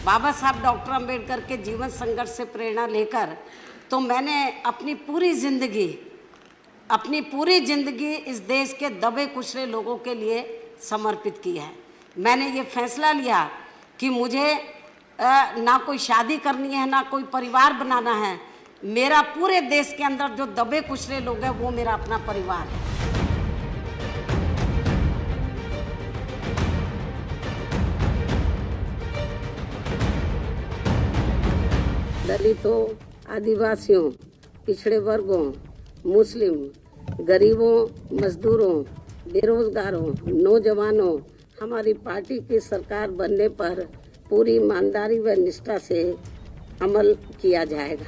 बाबा साहब डॉक्टर अंबेडकर के जीवन संघर्ष से प्रेरणा लेकर तो मैंने अपनी पूरी जिंदगी इस देश के दबे कुचले लोगों के लिए समर्पित की है। मैंने ये फैसला लिया कि मुझे ना कोई शादी करनी है, ना कोई परिवार बनाना है। मेरा पूरे देश के अंदर जो दबे कुचले लोग हैं वो मेरा अपना परिवार है। दलितों, आदिवासियों, पिछड़े वर्गों, मुस्लिम, गरीबों, मजदूरों, बेरोजगारों, नौजवानों, हमारी पार्टी की सरकार बनने पर पूरी ईमानदारी व निष्ठा से अमल किया जाएगा।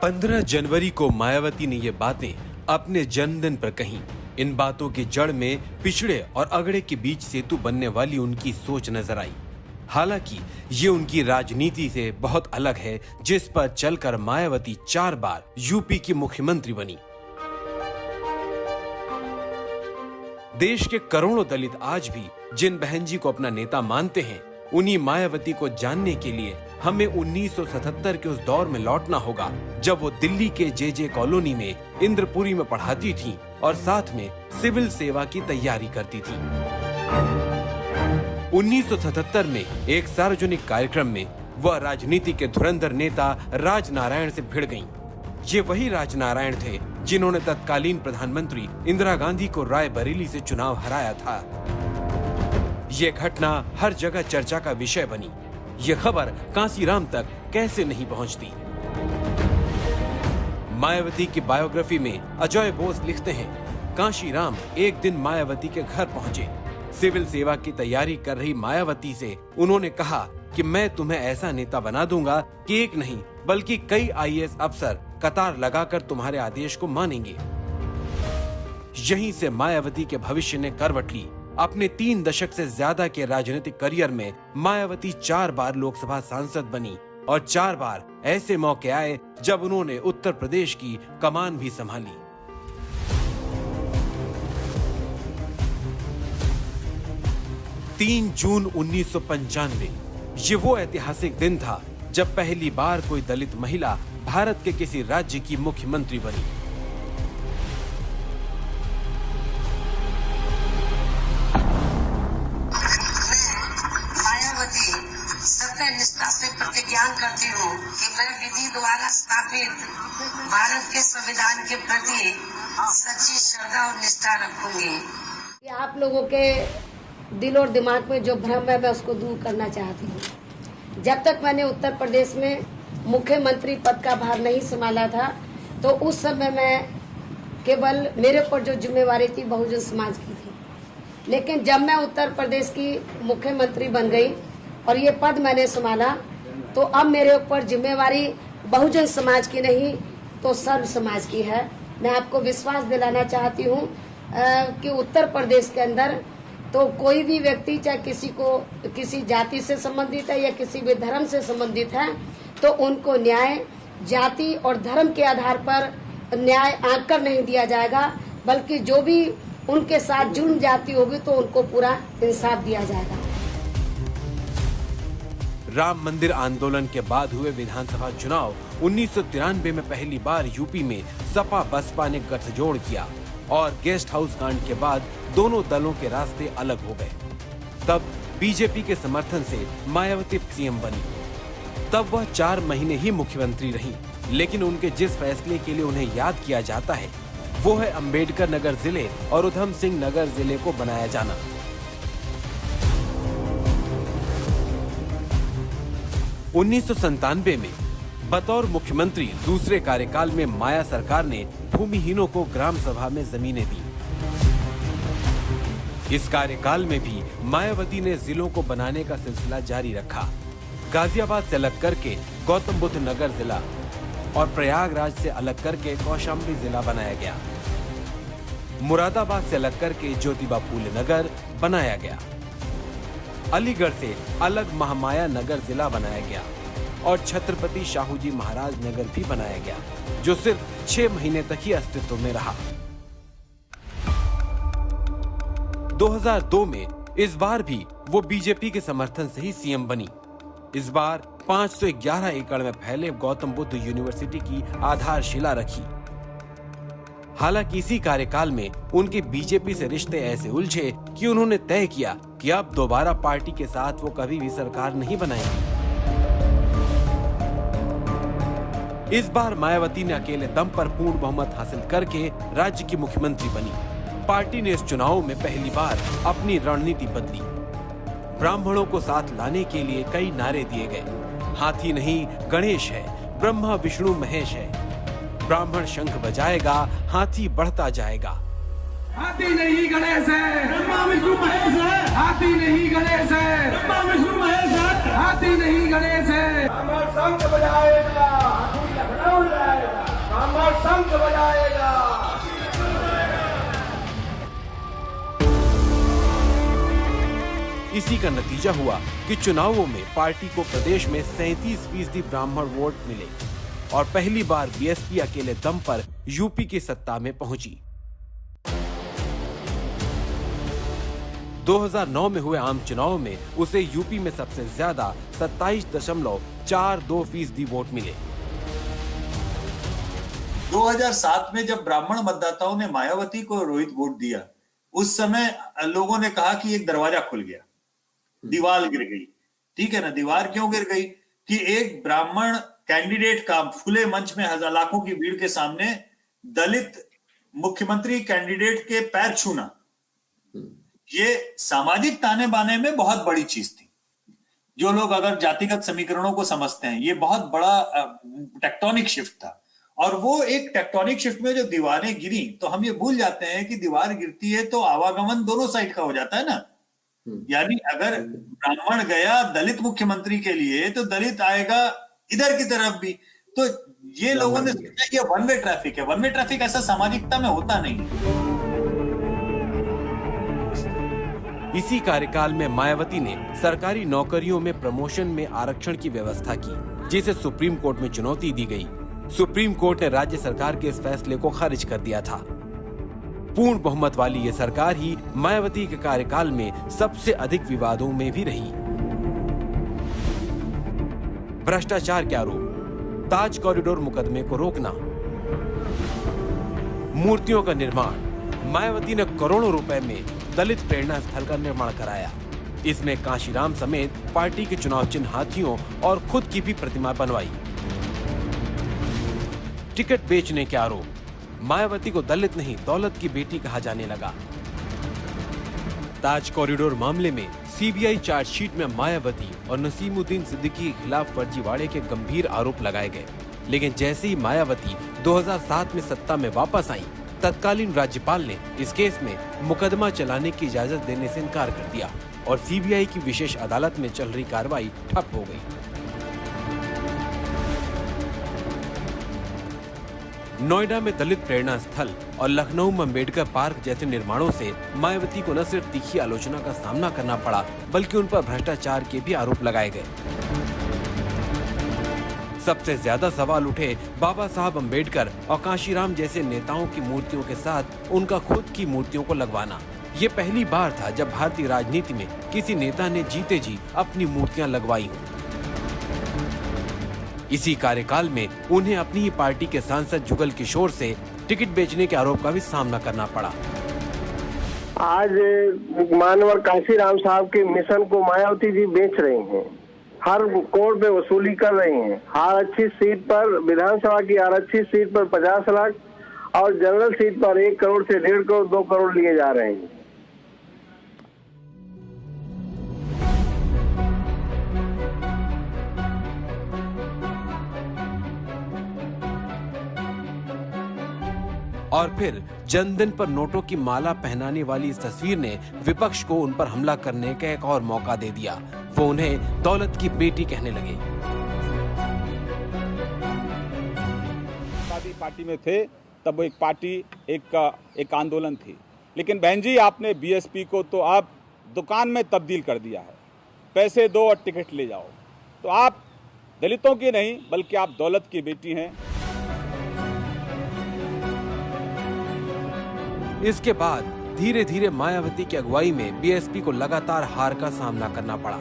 पंद्रह जनवरी को मायावती ने ये बातें अपने जन्मदिन पर कही। इन बातों की जड़ में पिछड़े और अगड़े के बीच सेतु बनने वाली उनकी सोच नजर आई। हालांकि ये उनकी राजनीति से बहुत अलग है, जिस पर चलकर मायावती 4 बार यूपी की मुख्यमंत्री बनी। देश के करोड़ों दलित आज भी जिन बहन जी को अपना नेता मानते हैं, उन्हीं मायावती को जानने के लिए हमें 1977 के उस दौर में लौटना होगा जब वो दिल्ली के जे कॉलोनी में इंद्रपुरी में पढ़ाती थीं और साथ में सिविल सेवा की तैयारी करती थीं। 1977 में एक सार्वजनिक कार्यक्रम में वह राजनीति के धुरंधर नेता राजनारायण से भिड़ गईं। ये वही राजनारायण थे जिन्होंने तत्कालीन प्रधानमंत्री इंदिरा गांधी को रायबरेली से चुनाव हराया था। ये घटना हर जगह चर्चा का विषय बनी। ये खबर कांसीराम तक कैसे नहीं पहुंचती। मायावती की बायोग्राफी में अजय बोस लिखते हैं, कांशीराम एक दिन मायावती के घर पहुंचे। सिविल सेवा की तैयारी कर रही मायावती से उन्होंने कहा कि मैं तुम्हें ऐसा नेता बना दूंगा कि एक नहीं बल्कि कई IAS अफसर कतार लगाकर तुम्हारे आदेश को मानेंगे। यहीं से मायावती के भविष्य ने करवट ली। अपने 3 दशक से ज्यादा के राजनीतिक करियर में मायावती 4 बार लोकसभा सांसद बनी और 4 बार ऐसे मौके आए जब उन्होंने उत्तर प्रदेश की कमान भी संभाली। तीन जून 1995 ये वो ऐतिहासिक दिन था जब पहली बार कोई दलित महिला भारत के किसी राज्य की मुख्यमंत्री बनी। मायावती सत्य निष्ठा से प्रतिज्ञा करती हूँ कि मैं विधि द्वारा स्थापित भारत के संविधान के प्रति सच्ची श्रद्धा और निष्ठा रखूंगी। आप लोगों के दिल और दिमाग में जो भ्रम है मैं उसको दूर करना चाहती हूँ। जब तक मैंने उत्तर प्रदेश में मुख्यमंत्री पद का भार नहीं संभाला था तो उस समय मैं केवल मेरे ऊपर जो जिम्मेवारी थी बहुजन समाज की थी। लेकिन जब मैं उत्तर प्रदेश की मुख्यमंत्री बन गई और ये पद मैंने संभाला तो अब मेरे ऊपर जिम्मेवारी बहुजन समाज की नहीं तो सर्व समाज की है। मैं आपको विश्वास दिलाना चाहती हूँ कि उत्तर प्रदेश के अंदर तो कोई भी व्यक्ति चाहे किसी जाति से संबंधित है या किसी भी धर्म से संबंधित है तो उनको न्याय जाति और धर्म के आधार पर न्याय आंक कर नहीं दिया जाएगा, बल्कि जो भी उनके साथ जुर्म जाति होगी तो उनको पूरा इंसाफ दिया जाएगा। राम मंदिर आंदोलन के बाद हुए विधानसभा चुनाव 1993 में पहली बार यूपी में सपा बसपा ने गठजोड़ किया और गेस्ट हाउस कांड के बाद दोनों दलों के रास्ते अलग हो गए। तब बीजेपी के समर्थन से मायावती सीएम बनी। तब वह 4 महीने ही मुख्यमंत्री रहीं, लेकिन उनके जिस फैसले के लिए उन्हें याद किया जाता है वो है अंबेडकर नगर जिले और उधम सिंह नगर जिले को बनाया जाना। उन्नीस में बतौर मुख्यमंत्री दूसरे कार्यकाल में माया सरकार ने भूमिहीनों को ग्राम सभा में जमीनें दी। इस कार्यकाल में भी मायावती ने जिलों को बनाने का सिलसिला जारी रखा। गाजियाबाद से अलग करके गौतम बुद्ध नगर जिला और प्रयागराज से अलग करके कौशाम्बी जिला बनाया गया। मुरादाबाद से अलग करके ज्योतिबा फूले नगर बनाया गया। अलीगढ़ से अलग महामाया नगर जिला बनाया गया और छत्रपति शाहूजी महाराज नगर भी बनाया गया, जो सिर्फ 6 महीने तक ही अस्तित्व में रहा। 2002 में इस बार भी वो बीजेपी के समर्थन से ही सीएम बनी। इस बार 511 एकड़ में फैले गौतम बुद्ध यूनिवर्सिटी की आधारशिला रखी। हालांकि इसी कार्यकाल में उनके बीजेपी से रिश्ते ऐसे उलझे कि उन्होंने तय किया कि अब दोबारा पार्टी के साथ वो कभी भी सरकार नहीं बनाएंगे। इस बार मायावती ने अकेले दम पर पूर्ण बहुमत हासिल करके राज्य की मुख्यमंत्री बनी। पार्टी ने इस चुनाव में पहली बार अपनी रणनीति बदली। ब्राह्मणों को साथ लाने के लिए कई नारे दिए गए। हाथी नहीं गणेश है, ब्रह्मा विष्णु महेश है। ब्राह्मण शंख बजाएगा, हाथी बढ़ता जाएगा। हाथी नहीं गणेश है, ब्रह्मा विष्णु महेश है। हाथी नहीं गणेश है, ब्रह्मा विष्णु महेश है। हाथी नहीं गणेश है। ब्राह्मण शंख बजाएगा, हाथी लखनऊ जाएगा। ब्राह्मण शंख बजाएगा। इसी का नतीजा हुआ कि चुनावों में पार्टी को प्रदेश में 37% ब्राह्मण वोट मिले और पहली बार बीएसपी अकेले दम पर यूपी की सत्ता में पहुंची। 2009 में हुए आम चुनाव में उसे यूपी में सबसे ज्यादा 27.42% वोट मिले। 2007 में जब ब्राह्मण मतदाताओं ने मायावती को रोहित वोट दिया, उस समय लोगों ने कहा कि एक दरवाजा खुल गया, दीवार गिर गई। ठीक है ना, दीवार क्यों गिर गई कि एक ब्राह्मण कैंडिडेट का खुले मंच में लाखों की भीड़ के सामने दलित मुख्यमंत्री कैंडिडेट के पैर छूना, ये सामाजिक ताने बाने में बहुत बड़ी चीज थी। जो लोग अगर जातिगत समीकरणों को समझते हैं, ये बहुत बड़ा टेक्टोनिक शिफ्ट था। और वो एक टेक्टोनिक शिफ्ट में जो दीवारें गिरी, तो हम ये भूल जाते हैं कि दीवार गिरती है तो आवागमन दोनों साइड का हो जाता है ना। यानी अगर ब्राह्मण गया दलित मुख्यमंत्री के लिए, तो दलित आएगा इधर की तरफ भी। तो ये लोगों ने सोचा ये वन वे ट्रैफिक है। वन वे ट्रैफिक ऐसा सामाजिकता में होता नहीं। इसी कार्यकाल में मायावती ने सरकारी नौकरियों में प्रमोशन में आरक्षण की व्यवस्था की, जिसे सुप्रीम कोर्ट में चुनौती दी गई। सुप्रीम कोर्ट ने राज्य सरकार के इस फैसले को खारिज कर दिया था। पूर्ण बहुमत वाली ये सरकार ही मायावती के कार्यकाल में सबसे अधिक विवादों में भी रही। भ्रष्टाचार के आरोप, ताज कॉरिडोर मुकदमे को रोकना, मूर्तियों का निर्माण। मायावती ने करोड़ों रुपए में दलित प्रेरणा स्थल का निर्माण कराया। इसमें कांशीराम समेत पार्टी के चुनाव चिन्ह हाथियों और खुद की भी प्रतिमा बनवाई। टिकट बेचने के आरोप, मायावती को दलित नहीं दौलत की बेटी कहा जाने लगा। ताज कॉरिडोर मामले में सीबीआई चार्जशीट में मायावती और नसीमुद्दीन सिद्दीकी के खिलाफ फर्जीवाड़े के गंभीर आरोप लगाए गए। लेकिन जैसे ही मायावती 2007 में सत्ता में वापस आई, तत्कालीन राज्यपाल ने इस केस में मुकदमा चलाने की इजाजत देने से इनकार कर दिया और सीबीआई की विशेष अदालत में चल रही कार्रवाई ठप हो गई। नोएडा में दलित प्रेरणा स्थल और लखनऊ में अम्बेडकर पार्क जैसे निर्माणों से मायावती को न सिर्फ तीखी आलोचना का सामना करना पड़ा, बल्कि उन पर भ्रष्टाचार के भी आरोप लगाए गए। सबसे ज्यादा सवाल उठे बाबा साहब अम्बेडकर और कांशीराम जैसे नेताओं की मूर्तियों के साथ उनका खुद की मूर्तियों को लगवाना। ये पहली बार था जब भारतीय राजनीति में किसी नेता ने जीते जी अपनी मूर्तियां लगवाई हों। इसी कार्यकाल में उन्हें अपनी ही पार्टी के सांसद जुगल किशोर से टिकट बेचने के आरोप का भी सामना करना पड़ा। आज मानवर कांशीराम साहब के मिशन को मायावती जी बेच रही हैं। हर कोर्ट पे वसूली कर रही हैं। आरक्षित सीट पर, विधानसभा की आरक्षित सीट पर 50 लाख और जनरल सीट पर 1 करोड़ से 1.5 करोड़ 2 करोड़ लिए जा रहे हैं। और फिर जन्मदिन पर नोटों की माला पहनाने वाली इस तस्वीर ने विपक्ष को उन पर हमला करने का एक और मौका दे दिया। वो उन्हें दौलत की बेटी कहने लगे। पार्टी में थे तब एक पार्टी एक आंदोलन थी, लेकिन बहन जी आपने बीएसपी को तो आप दुकान में तब्दील कर दिया है। पैसे दो और टिकट ले जाओ। तो आप दलितों की नहीं बल्कि आप दौलत की बेटी हैं। इसके बाद धीरे धीरे मायावती की अगुवाई में बीएसपी को लगातार हार का सामना करना पड़ा।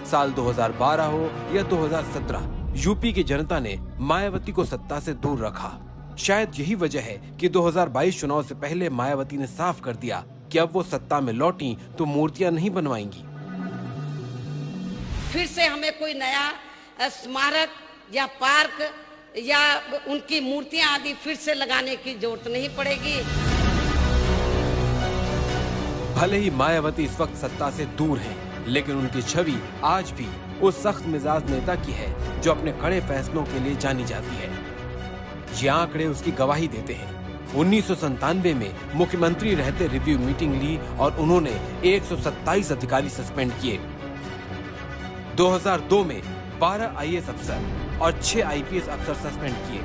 साल 2012 हो या 2017, यूपी की जनता ने मायावती को सत्ता से दूर रखा। शायद यही वजह है कि 2022 चुनाव से पहले मायावती ने साफ कर दिया कि अब वो सत्ता में लौटी तो मूर्तियां नहीं बनवाएंगी। फिर से हमें कोई नया स्मारक या पार्क या उनकी मूर्तियां आदि फिर से लगाने की जरूरत नहीं पड़ेगी। भले ही मायावती इस वक्त सत्ता से दूर हैं, लेकिन उनकी छवि आज भी उस सख्त मिजाज नेता की है जो अपने कड़े फैसलों के लिए जानी जाती है। ये आंकड़े उसकी गवाही देते हैं। 1997 में मुख्यमंत्री रहते रिव्यू मीटिंग ली और उन्होंने 127 अधिकारी सस्पेंड किए। 2002 में 12 आईएएस अफसर और 6 आईपीएस अफसर सस्पेंड किए।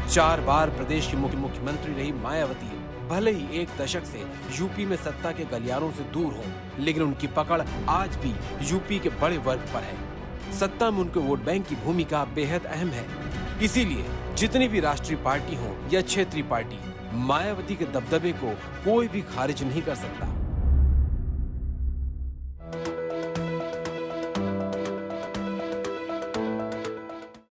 4 बार प्रदेश की मुख्यमंत्री रही मायावती भले ही एक दशक से यूपी में सत्ता के गलियारों से दूर हो, लेकिन उनकी पकड़ आज भी यूपी के बड़े वर्ग पर है। सत्ता में उनके वोट बैंक की भूमिका बेहद अहम है। इसीलिए जितनी भी राष्ट्रीय पार्टी हो या क्षेत्रीय पार्टी, मायावती के दबदबे को कोई भी खारिज नहीं कर सकता।